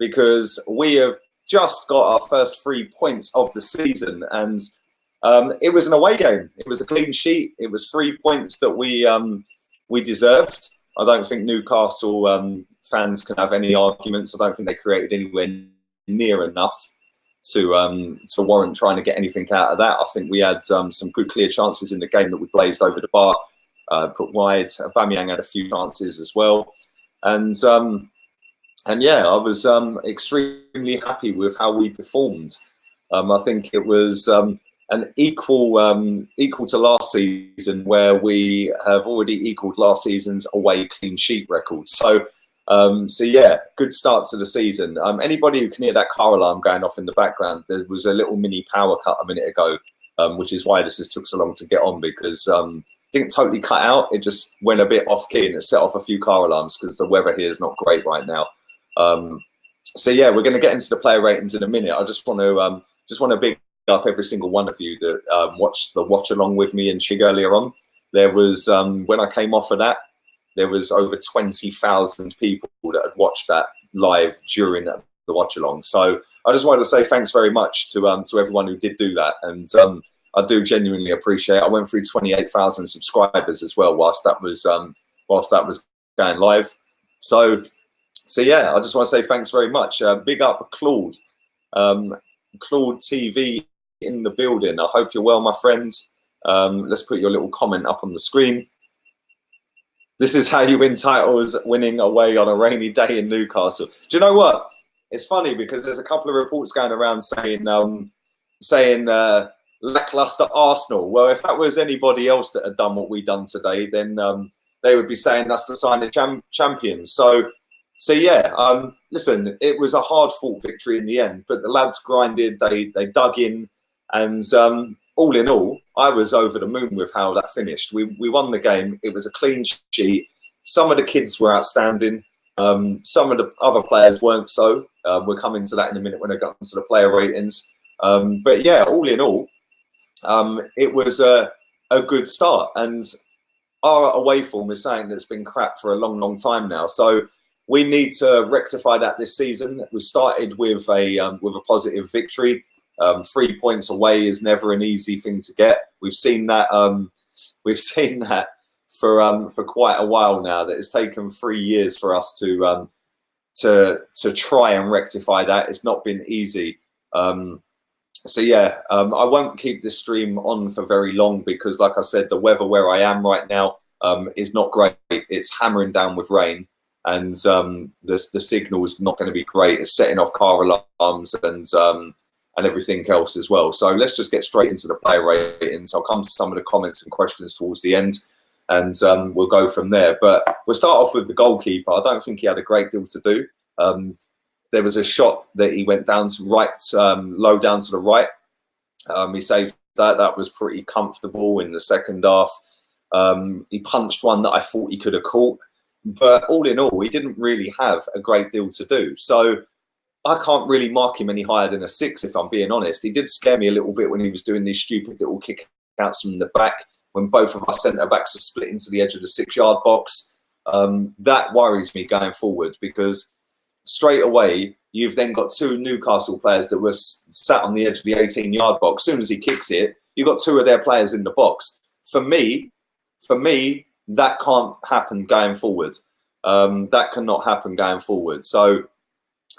because we have just got our first 3 points of the season, and it was an away game. It was a clean sheet. It was 3 points that we deserved. I don't think Newcastle fans can have any arguments. I don't think they created anywhere near enough to warrant trying to get anything out of that. I think we had some good clear chances in the game that we blazed over the bar, put wide. Aubameyang had a few chances as well, and yeah, I was extremely happy with how we performed. I think it was an equal to last season, where we have already equaled last season's away clean sheet record. So yeah, good start to the season. Anybody who can hear that car alarm going off in the background, there was a little mini power cut a minute ago, which is why this has took so long to get on, because it didn't totally cut out. It just went a bit off key and it set off a few car alarms because the weather here is not great right now. So yeah, we're going to get into the player ratings in a minute. I just want to big up every single one of you that watched the watch along with me and Chig earlier on. There was when I came off of that, there was over 20,000 people that had watched that live during the watch along. So I just wanted to say thanks very much to everyone who did do that, and I do genuinely appreciate it. I went through 28,000 subscribers as well whilst that was going live. So yeah, I just want to say thanks very much. Big up Claude, Claude TV in the building. I hope you're well, my friends. Let's put your little comment up on the screen. This is how you win titles, winning away on a rainy day in Newcastle. Do you know what? It's funny because there's a couple of reports going around saying lackluster Arsenal. Well, if that was anybody else that had done what we done today, then they would be saying that's the sign of champions. So yeah, listen, it was a hard-fought victory in the end, but the lads grinded, they dug in, and all in all, I was over the moon with how that finished. We won the game. It was a clean sheet. Some of the kids were outstanding. Some of the other players weren't so. We'll come into that in a minute when I get into the player ratings. But yeah, all in all, it was a good start. And our away form is something that's been crap for a long, long time now. So we need to rectify that this season. We started with a positive victory. 3 points away is never an easy thing to get. We've seen that. We've seen that for quite a while now. That it's taken 3 years for us to try and rectify that. It's not been easy. So yeah, I won't keep this stream on for very long because, like I said, the weather where I am right now is not great. It's hammering down with rain, and the signal's not going to be great. It's setting off car alarms and everything else as well. So let's just get straight into the player ratings. I'll come to some of the comments and questions towards the end, and we'll go from there. But we'll start off with the goalkeeper. I don't think he had a great deal to do. There was a shot that he went down to right, low down to the right. He saved that. That was pretty comfortable in the second half. He punched one that I thought he could have caught. But all in all, he didn't really have a great deal to do. So I can't really mark him any higher than a 6, if I'm being honest. He did scare me a little bit when he was doing these stupid little kick-outs from the back, when both of our centre-backs were split into the edge of the 6-yard box. That worries me going forward, because straight away, you've then got 2 Newcastle players that were sat on the edge of the 18-yard box. As soon as he kicks it, you've got 2 of their players in the box. For me, that can't happen going forward. That cannot happen going forward. So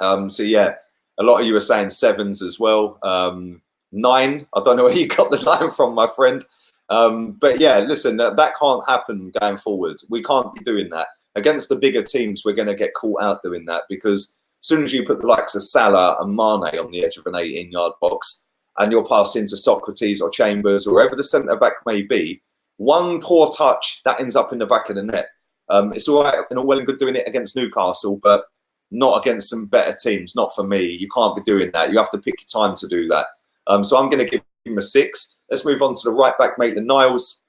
yeah, a lot of you are saying 7s as well. 9, I don't know where you got the 9 from, my friend. But yeah, listen, that can't happen going forward. We can't be doing that. Against the bigger teams, we're going to get caught out doing that, because as soon as you put the likes of Salah and Mane on the edge of an 18-yard box and you're passing to Socrates or Chambers or wherever the centre-back may be, one poor touch, that ends up in the back of the net. It's all right and all well and good doing it against Newcastle, but not against some better teams. Not for me. You can't be doing that. You have to pick your time to do that. So I'm going to give him a 6. Let's move on to the right back, Maitland-Niles.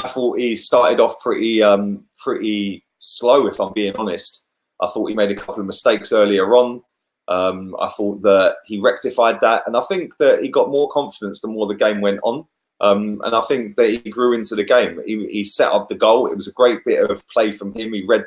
I thought he started off pretty slow, if I'm being honest. I thought he made a couple of mistakes earlier on. I thought that he rectified that, and I think that he got more confidence the more the game went on. And I think that he grew into the game. He set up the goal. It was a great bit of play from him. He read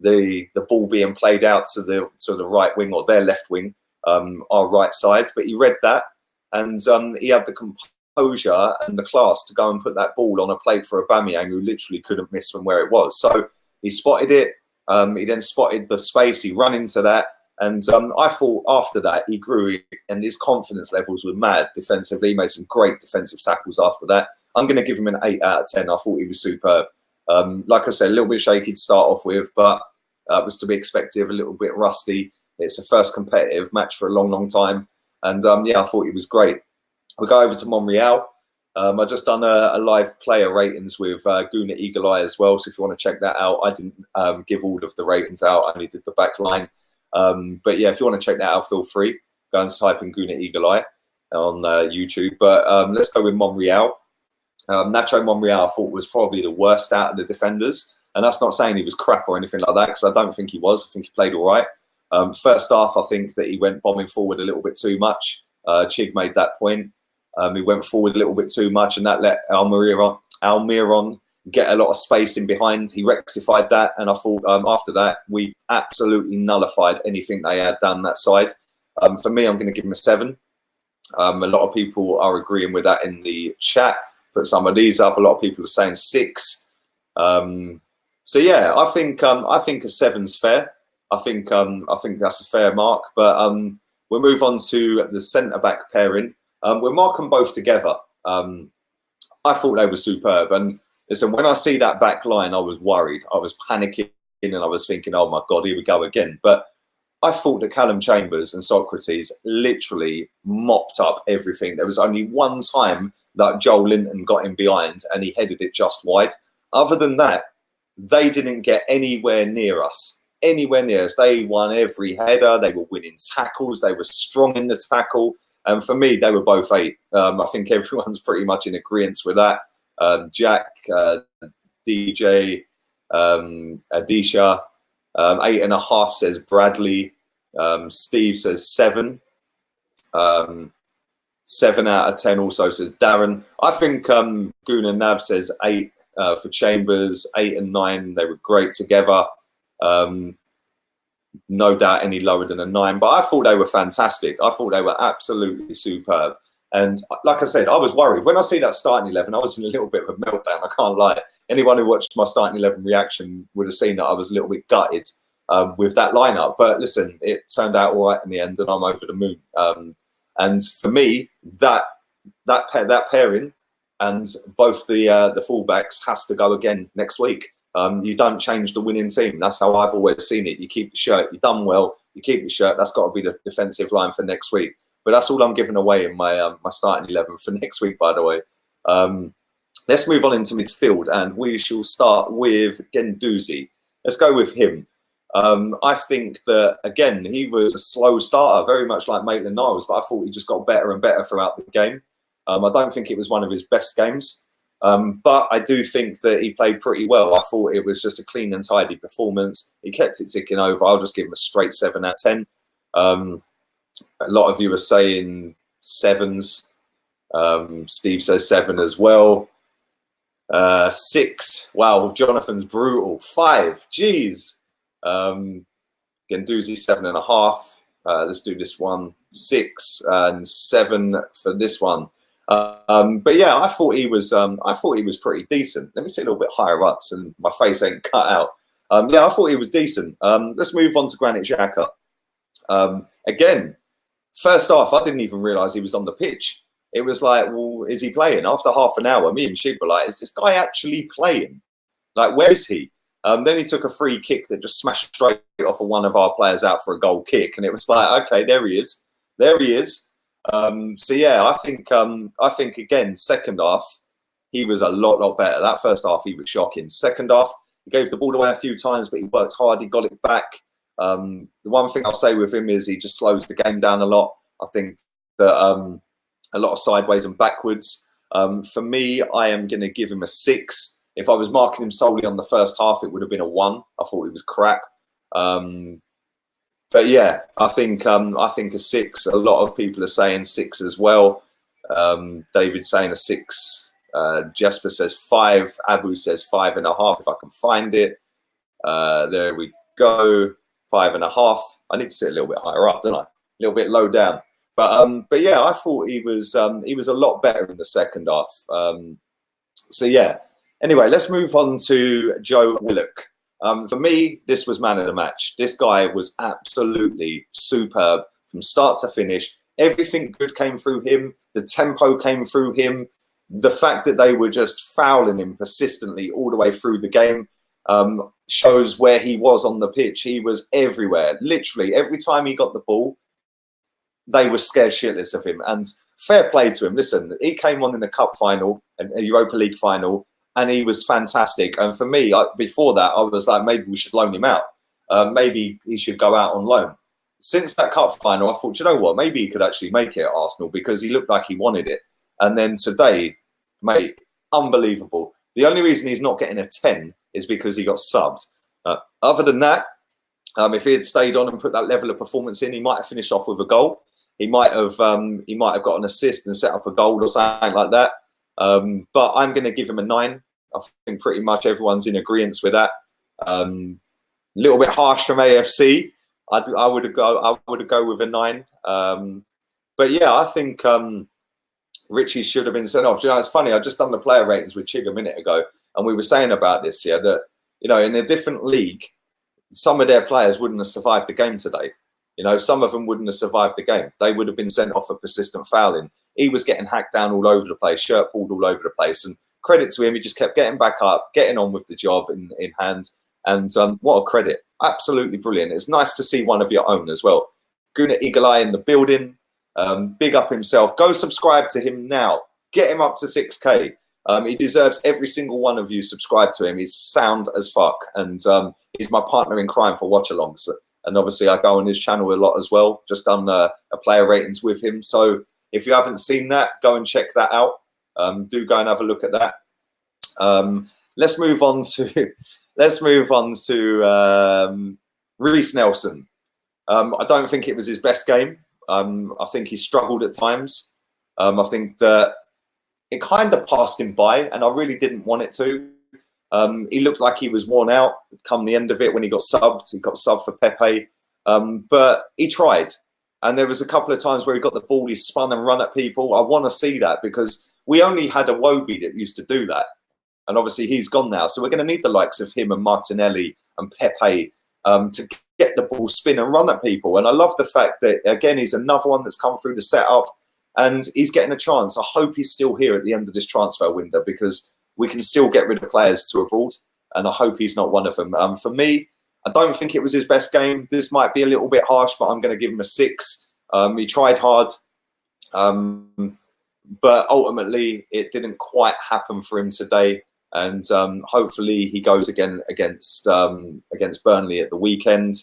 the ball being played out to the right wing or their left wing, our right side. But he read that, and he had the composure and the class to go and put that ball on a plate for Aubameyang, who literally couldn't miss from where it was. So he spotted it. He then spotted the space. He ran into that. And I thought after that, he grew and his confidence levels were mad defensively. He made some great defensive tackles after that. I'm going to give him an 8 out of 10. I thought he was superb. Like I said, a little bit shaky to start off with, but it was to be expected, a little bit rusty. It's a first competitive match for a long, long time. And yeah, I thought he was great. We'll go over to Monreal. I just done a live player ratings with Guna Eagle Eye as well. So if you want to check that out, I didn't give all of the ratings out. I only did the back line. But yeah, if you want to check that out, feel free. Go and type in Guna Eagle Eye on YouTube. But let's go with Monreal. Nacho Monreal, I thought, was probably the worst out of the defenders. And that's not saying he was crap or anything like that, because I don't think he was. I think he played all right. First half, I think that he went bombing forward a little bit too much. Chig made that point. He went forward a little bit too much, and that let Almiron get a lot of space in behind. He rectified that, and I thought after that, we absolutely nullified anything they had down that side. For me, I'm going to give him a 7. A lot of people are agreeing with that in the chat. Put some of these up. A lot of people are saying 6. So yeah, I think a 7's fair. I think that's a fair mark. But we'll move on to the centre back pairing. We'll mark them both together. I thought they were superb. And listen, when I see that back line, I was worried. I was panicking, and I was thinking, oh my God, here we go again. But I thought that Callum Chambers and Socrates literally mopped up everything. There was only one time that Joel Linton got in behind and he headed it just wide. Other than that, they didn't get anywhere near us. Anywhere near us. They won every header. They were winning tackles. They were strong in the tackle. And for me, they were both 8. I think everyone's pretty much in agreement with that. Jack, DJ, Adisha, 8.5 says Bradley. Steve says 7. 7 out of 10 also says Darren. I think Guna Nav says 8 for Chambers. 8 and 9, they were great together. No doubt any lower than a 9, but I thought they were fantastic. I thought they were absolutely superb. And like I said, I was worried. When I see that starting 11, I was in a little bit of a meltdown. I can't lie. Anyone who watched my starting 11 reaction would have seen that I was a little bit gutted with that lineup. But listen, it turned out all right in the end, and I'm over the moon. And for me, that pairing and both the fullbacks has to go again next week. You don't change the winning team. That's how I've always seen it. You keep the shirt. You've done well. You keep the shirt. That's got to be the defensive line for next week. But that's all I'm giving away in my my starting 11 for next week, by the way. Let's move on into midfield, and we shall start with Gjorgjievski. Let's go with him. I think that, again, he was a slow starter, very much like Maitland-Niles, but I thought he just got better and better throughout the game. I don't think it was one of his best games. But I do think that he played pretty well. I thought it was just a clean and tidy performance. He kept it ticking over. I'll just give him a straight 7 out of 10. A lot of you are saying 7s. Steve says 7 as well. 6. Wow, Jonathan's brutal. 5. Jeez. Gjorgjievski 7.5. Let's do this one. 6 and 7 for this one. But yeah, I thought he was pretty decent. Let me sit a little bit higher up so my face ain't cut out. Yeah, I thought he was decent. Let's move on to Granit Xhaka. Again, first half, I didn't even realise he was on the pitch. It was like, well, is he playing? After half an hour, me and Shig were like, is this guy actually playing? Like, where is he? Then he took a free kick that just smashed straight off of one of our players out for a goal kick. And it was like, okay, there he is. There he is. So yeah, I think again, second half, he was a lot better. That first half, he was shocking. Second half, he gave the ball away a few times, but he worked hard. He got it back. The one thing I'll say with him is he just slows the game down a lot. I think that a lot of sideways and backwards. For me, I am going to give him a 6. If I was marking him solely on the first half, it would have been a 1. I thought he was crap. But yeah, I think a 6. A lot of people are saying 6 as well. David's saying a 6. Jasper says 5. Abu says 5.5 if I can find it. There we go 5.5. I need to sit a little bit higher up, don't I? A little bit low down. But yeah, I thought he was a lot better in the second half. So yeah. Anyway, let's move on to Joe Willock. For me, this was man of the match. This guy was absolutely superb from start to finish. Everything good came through him. The tempo came through him. The fact that they were just fouling him persistently all the way through the game shows where he was on the pitch. He was everywhere. Literally, every time he got the ball, they were scared shitless of him. And fair play to him. Listen, he came on in the Cup final and a Europa League final, and he was fantastic. And for me, before that, I was like, maybe we should loan him out. Maybe he should go out on loan. Since that Cup final, I thought, you know what, maybe he could actually make it at Arsenal because he looked like he wanted it. And then today, mate, unbelievable. The only reason he's not getting a 10 is because he got subbed. Other than that, if he had stayed on and put that level of performance in, he might have finished off with a goal. He might have got an assist and set up a goal or something like that. But I'm going to give him a 9. I think pretty much everyone's in agreement with that. A little bit harsh from a.f.c. I would go with a 9. But yeah, I think Richie should have been sent off. You know, it's funny. I just done the player ratings with Chig a minute ago, and we were saying about this here that, you know, in a different league, some of their players wouldn't have survived the game today. You know, some of them wouldn't have survived the game. They would have been sent off for persistent fouling. He was getting hacked down all over the place, shirt pulled all over the place. And credit to him, he just kept getting back up, getting on with the job in hand. And what a credit. Absolutely brilliant. It's nice to see one of your own as well. Guna Eagle Eye in the building. Big up himself. Go subscribe to him now. Get him up to 6K. He deserves every single one of you subscribe to him. He's sound as fuck. And he's my partner in crime for watch-alongs. And obviously, I go on his channel a lot as well. Just done a player ratings with him. So if you haven't seen that, go and check that out. Do go and have a look at that. Let's move on to Reece Nelson. I don't think it was his best game. I think he struggled at times. I think that it kind of passed him by, and I really didn't want it to. He looked like he was worn out come the end of it when he got subbed. He got subbed for Pepe. But he tried. And there was a couple of times where he got the ball, he spun and run at people. I want to see that because we only had a Wobie that used to do that. And obviously he's gone now. So we're going to need the likes of him and Martinelli and Pepe to get the ball, spin and run at people. And I love the fact that, again, he's another one that's come through the setup and he's getting a chance. I hope he's still here at the end of this transfer window because we can still get rid of players to abroad. And I hope he's not one of them. For me, I don't think it was his best game. This might be a little bit harsh, but I'm going to give him a 6. He tried hard. But ultimately, it didn't quite happen for him today. And hopefully he goes again against Burnley at the weekend.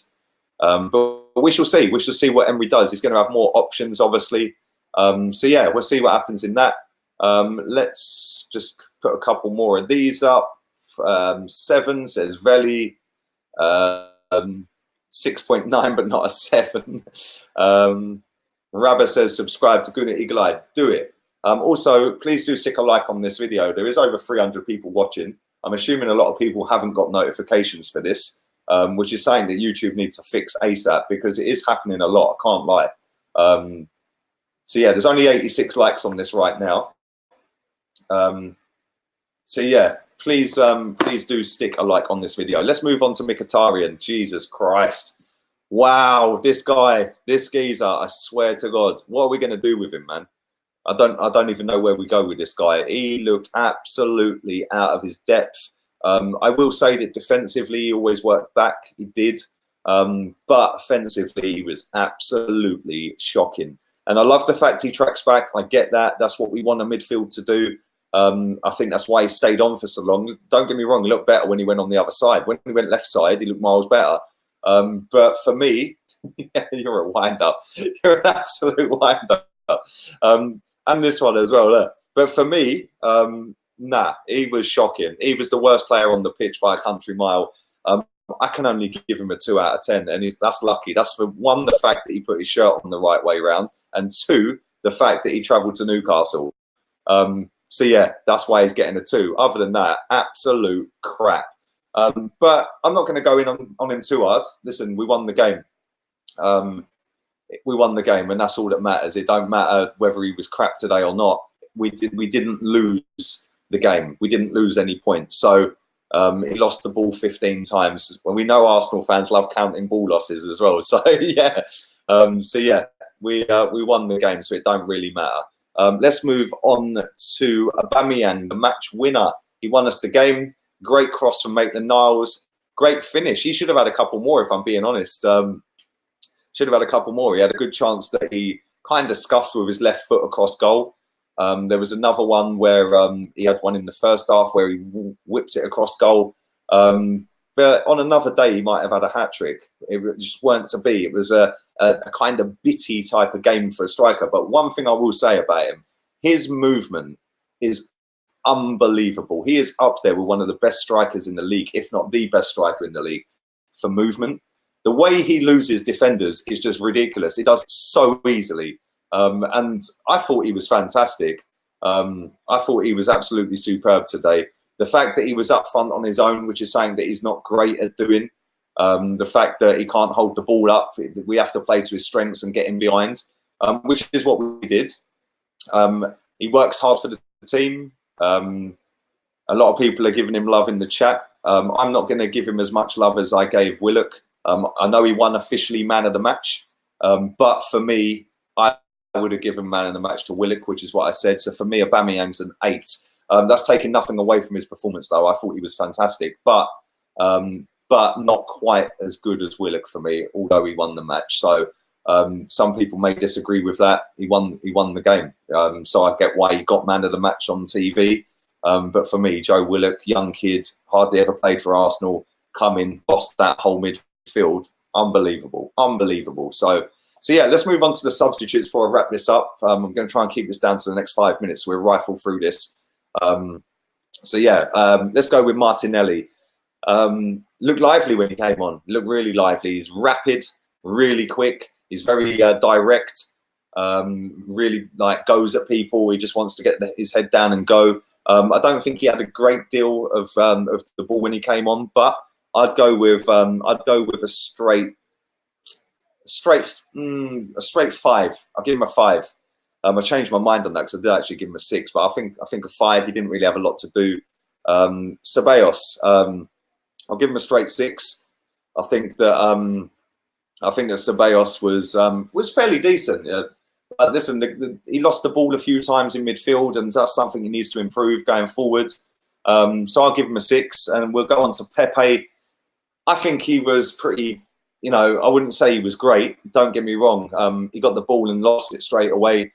But we shall see. We shall see what Emery does. He's going to have more options, obviously. So, yeah, we'll see what happens in that. Let's just put a couple more of these up. 7 says Veli. 6.9, but not a 7. Rabba says subscribe to Guna Eagle Eye. Do it. Also, please do stick a like on this video. There is over 300 people watching. I'm assuming a lot of people haven't got notifications for this, which is saying that YouTube needs to fix ASAP because it is happening a lot. I can't lie. So yeah, there's only 86 likes on this right now. So yeah, please do stick a like on this video. Let's move on to Mkhitaryan. Jesus Christ. Wow, this guy, this geezer, I swear to God. What are we going to do with him, man? I don't even know where we go with this guy. He looked absolutely out of his depth. I will say that defensively, he always worked back. He did. But offensively, he was absolutely shocking. And I love the fact he tracks back. I get that. That's what we want a midfield to do. I think that's why he stayed on for so long. Don't get me wrong, he looked better when he went on the other side. When he went left side, he looked miles better. But for me, you're a wind-up. You're an absolute wind-up. And this one as well. Look. But for me, nah, he was shocking. He was the worst player on the pitch by a country mile. I can only give him a 2 out of 10. And that's lucky. That's for one, the fact that he put his shirt on the right way round. And 2, the fact that he travelled to Newcastle. So yeah, that's why he's getting a 2. Other than that, absolute crap. But I'm not going to go in on him too hard. Listen, we won the game. We won the game, and that's all that matters. It don't matter whether he was crap today or not. We didn't lose the game. We didn't lose any points. So he lost the ball 15 times. Well, we know Arsenal fans love counting ball losses as well. So yeah, we won the game, so it don't really matter. Let's move on to Aubameyang, the match winner. He won us the game. Great cross from Maitland-Niles. Great finish. He should have had a couple more, if I'm being honest. Should have had a couple more. He had a good chance that he kind of scuffed with his left foot across goal. There was another one where he had one in the first half where he whipped it across goal. But on another day, he might have had a hat-trick. It just weren't to be. It was a kind of bitty type of game for a striker. But one thing I will say about him, his movement is unbelievable. He is up there with one of the best strikers in the league, if not the best striker in the league for movement. The way he loses defenders is just ridiculous. He does it so easily. And I thought he was fantastic. I thought he was absolutely superb today. The fact that he was up front on his own, which is something that he's not great at doing. The fact that he can't hold the ball up. We have to play to his strengths and get him behind, which is what we did. He works hard for the team. A lot of people are giving him love in the chat. I'm not going to give him as much love as I gave Willock. I know he won officially man of the match, but for me, I would have given man of the match to Willock, which is what I said. So for me, Aubameyang's an 8. That's taking nothing away from his performance, though. I thought he was fantastic, but not quite as good as Willock for me, although he won the match. So some people may disagree with that. He won the game, so I get why he got man of the match on TV. But for me, Joe Willock, young kid, hardly ever played for Arsenal, come in, bossed that whole midfield, unbelievable. So yeah, let's move on to the substitutes before I wrap this up. I'm going to try and keep this down to the next 5 minutes, so we'll rifle through this. Let's go with Martinelli. Looked lively when he came on. Looked really lively. He's rapid, really quick. He's very direct. Really goes at people. He just wants to get his head down and go. I don't think he had a great deal of the ball when he came on, but I'd go with a straight 5. I'll give him a 5. I changed my mind on that because I did actually give him a 6, but I think a 5. He didn't really have a lot to do. Ceballos, I'll give him a straight 6. I think that Ceballos was fairly decent. But listen, he lost the ball a few times in midfield, and that's something he needs to improve going forward. So I'll give him a 6, and we'll go on to Pepe. I think he was pretty. I wouldn't say he was great. Don't get me wrong. He got the ball and lost it straight away.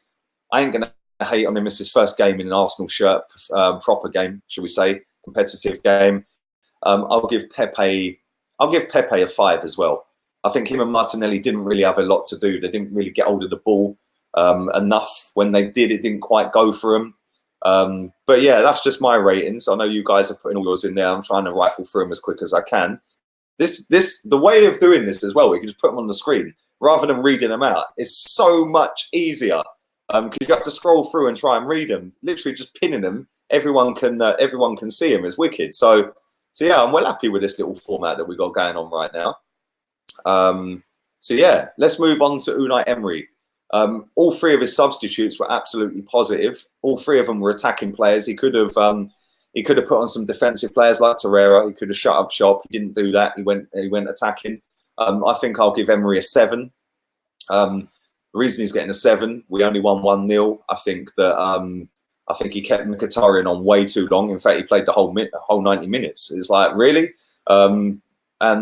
I ain't gonna hate on him. It's his first game in an Arsenal shirt, proper game, should we say, competitive game. I'll give Pepe a 5 as well. I think him and Martinelli didn't really have a lot to do. They didn't really get hold of the ball enough. When they did, it didn't quite go for them. But yeah, that's just my ratings. I know you guys are putting all yours in there. I'm trying to rifle through them as quick as I can. The way of doing this as well, we can just put them on the screen rather than reading them out. It's so much easier because you have to scroll through and try and read them. Literally just pinning them, everyone can see them. It's wicked. So yeah, I'm well happy with this little format that we got going on right now. So yeah, let's move on to Unai Emery. All 3 of his substitutes were absolutely positive. All 3 of them were attacking players. He could have put on some defensive players like Torreira. He could have shut up shop. He didn't do that. He went attacking. I think I'll give Emery a 7. The reason he's getting a 7, we only won 1-0. I think he kept Mkhitaryan on way too long. In fact, he played the whole 90 minutes. It's like, really? And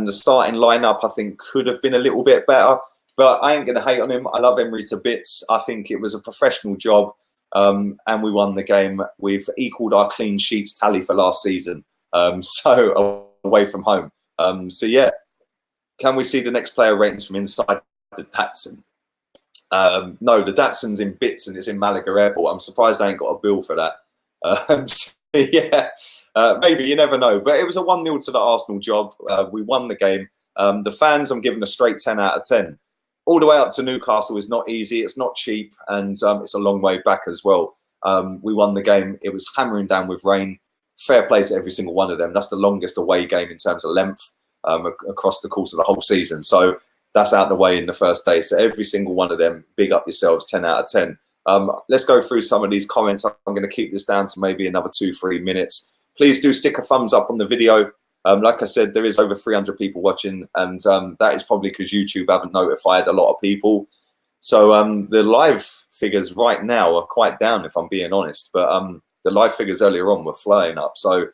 the starting lineup, I think, could have been a little bit better. But I ain't going to hate on him. I love Emery to bits. I think it was a professional job. And we won the game. We've equalled our clean sheets tally for last season. So away from home. So yeah, can we see the next player ratings from inside the Datsun? No, the Datsun's in bits and it's in Malaga Airport. I'm surprised I ain't got a bill for that. So yeah, maybe, you never know. But it was a 1-0 to the Arsenal job. We won the game. The fans, I'm giving a straight 10 out of 10. All the way up to Newcastle is not easy. It's not cheap, and it's a long way back as well. We won the game. It was hammering down with rain. fair play to every single one of them. That's the longest away game in terms of length across the course of the whole season. So that's out the way in the first day. So every single one of them, big up yourselves, 10 out of 10. Let's go through some of these comments. I'm going to keep this down to maybe another 2-3 minutes. Please do stick a thumbs up on the video. Like I said, there is over 300 people watching, and that is probably because YouTube haven't notified a lot of people. So the live figures right now are quite down, if I'm being honest. But the live figures earlier on were flying up. So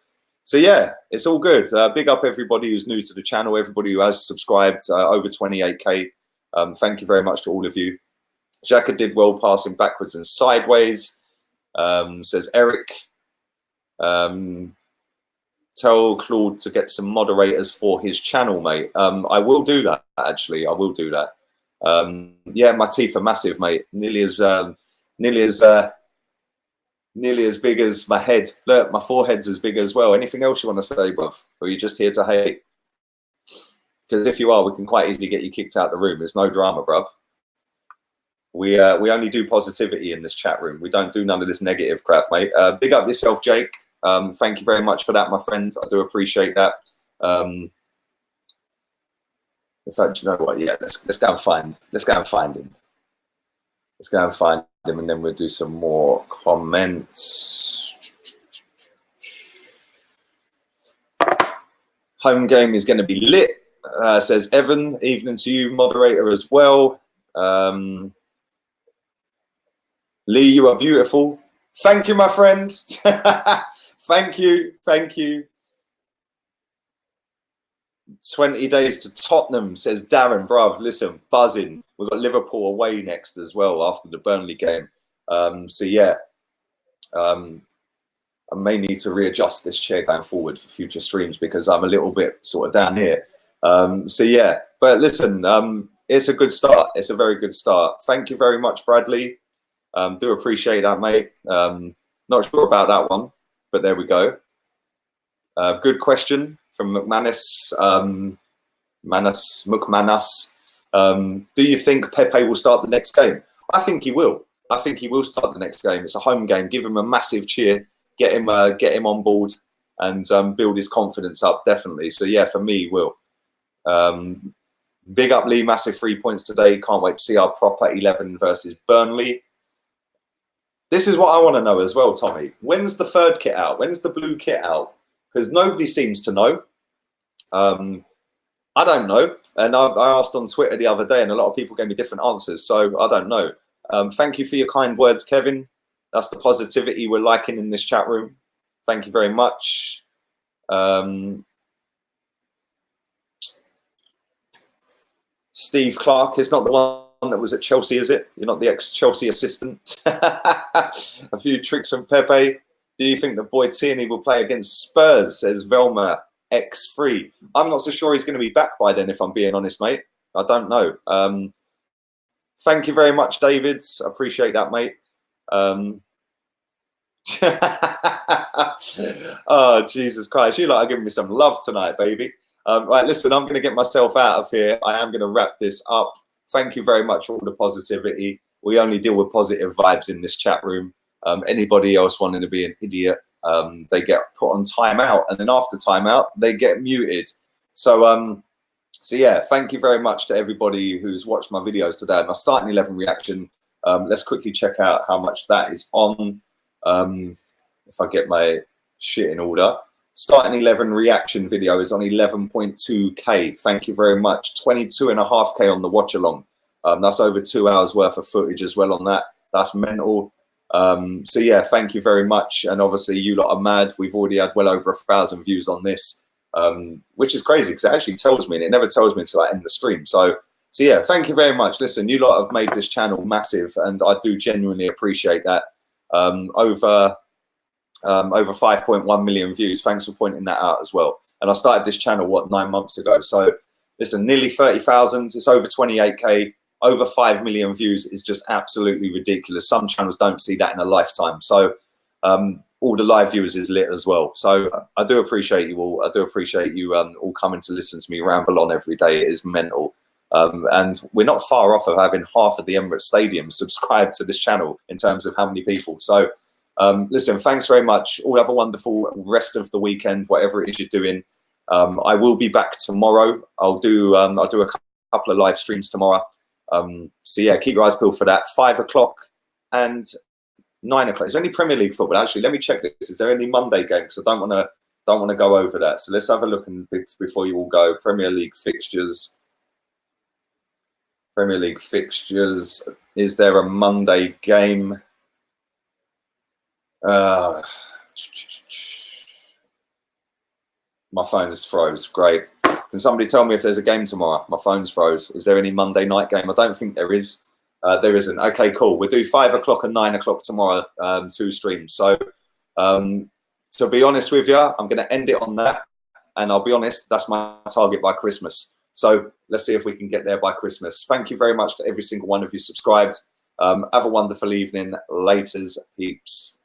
yeah, it's all good. Big up everybody who's new to the channel, everybody who has subscribed, over 28K. Thank you very much to all of you. Xhaka did well passing backwards and sideways, says Eric. Tell Claude to get some moderators for his channel, mate. I will do that, actually. I will do that. Yeah, my teeth are massive, mate. Nearly as big as my head. Look, my forehead's as big as well. Anything else you want to say, bruv? Or are you just here to hate? Because if you are, we can quite easily get you kicked out of the room. There's no drama, bruv. We only do positivity in this chat room. We don't do none of this negative crap, mate. Big up yourself, Jake. Thank you very much for that, my friend. I do appreciate that. In fact, you know what? Yeah, let's go and find him. Let's go and find him, and then we'll do some more comments. Home game is going to be lit, says Evan. Evening to you, moderator, as well. Lee, you are beautiful. Thank you, my friend. Thank you. 20 days to Tottenham, says Darren. Bruv, listen, buzzing. We've got Liverpool away next as well after the Burnley game. So yeah, I may need to readjust this chair going forward for future streams because I'm a little bit sort of down here. So yeah, but listen, it's a good start. It's a very good start. Thank you very much, Bradley. Do appreciate that, mate. Not sure about that one, but there we go. Good question from McManus. McManus. Do you think Pepe will start the next game? I think he will. I think he will start the next game. It's a home game. Give him a massive cheer. Get him on board and build his confidence up, definitely. So yeah, for me, he will. Big up Lee, massive 3 points today. Can't wait to see our proper 11 versus Burnley. This is what I want to know as well, Tommy. When's the third kit out? When's the blue kit out? Because nobody seems to know. I don't know. And I asked on Twitter the other day and a lot of people gave me different answers. So I don't know. Thank you for your kind words, Kevin. That's the positivity we're liking in this chat room. Thank you very much. Steve Clark is not the one that was at Chelsea, is it? You're not the ex-Chelsea assistant. A few tricks from Pepe. Do you think the boy Tierney will play against Spurs, says Velma X3? I'm not so sure he's going to be back by then, if I'm being honest, mate. I don't know. Thank you very much, David. I appreciate that, mate. Oh, Jesus Christ. You lot are giving me some love tonight, baby. Right, listen, I'm going to get myself out of here. I am going to wrap this up. Thank you very much for all the positivity. We only deal with positive vibes in this chat room. Anybody else wanting to be an idiot, they get put on timeout, and then after timeout, they get muted. So yeah, thank you very much to everybody who's watched my videos today. My starting 11 reaction. Let's quickly check out how much that is on. If I get my shit in order. Starting 11 reaction video is on 11.2K. Thank you very much. 22.5K on the watch along. That's over 2 hours worth of footage as well on that. That's mental. So yeah, thank you very much. And obviously you lot are mad. We've already had well over 1,000 views on this, which is crazy because it actually tells me, and it never tells me until I end the stream. So yeah, thank you very much. Listen, you lot have made this channel massive, and I do genuinely appreciate that. Over 5.1 million views. Thanks for pointing that out as well. And I started this channel, what, 9 months ago. So listen, nearly 30,000. It's over 28K. Over 5 million views is just absolutely ridiculous. Some channels don't see that in a lifetime. So all the live viewers is lit as well. So I do appreciate you all. I do appreciate you all coming to listen to me ramble on every day. It is mental. And we're not far off of having half of the Emirates Stadium subscribed to this channel in terms of how many people. So Listen, thanks very much. All have a wonderful rest of the weekend, whatever it is you're doing. I will be back tomorrow. I'll do a couple of live streams tomorrow. So yeah, keep your eyes peeled for that. 5 o'clock and 9 o'clock. Is there any Premier League football? Actually, let me check this. Is there any Monday games? I don't want to go over that. So let's have a look before you all go. Premier League fixtures. Premier League fixtures. Is there a Monday game? My phone is froze. Great. Can somebody tell me if there's a game tomorrow? My phone's froze. Is there any Monday night game? I don't think there is. There isn't. Okay, cool. We'll do 5 o'clock and 9 o'clock tomorrow, 2 streams. So to be honest with you, I'm going to end it on that. And I'll be honest, that's my target by Christmas. So let's see if we can get there by Christmas. Thank you very much to every single one of you subscribed. Have a wonderful evening. Laters, peeps.